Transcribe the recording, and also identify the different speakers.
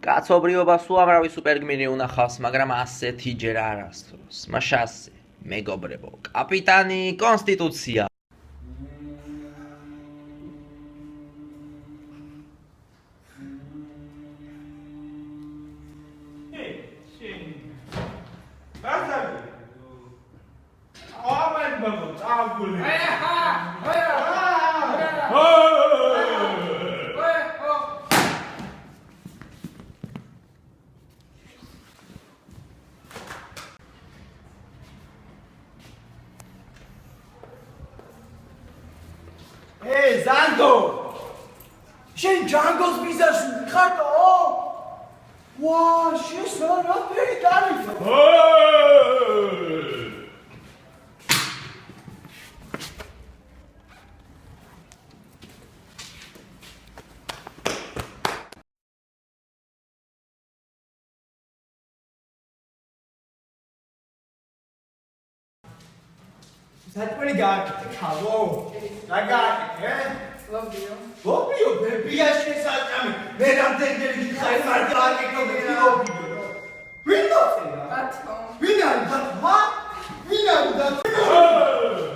Speaker 1: კაცობრიობა სულ ამრავი სუპერგმირი უნახავს, მაგრამ ასეთიჯერ არასდროს. მაშასე, მეგობრებო, კაპიტანი კონსტიტუცია.
Speaker 2: Hey, Zango! Shen Django's bizarre carto! Wow, she's so not very talented! That's pretty good. Hello. I got it, yeah?
Speaker 3: Love you.
Speaker 2: Love you, baby. I should say something. Man, I'm thinking you guys are talking to me. Love you. We know.
Speaker 3: At home.
Speaker 2: We know that. What? We know that.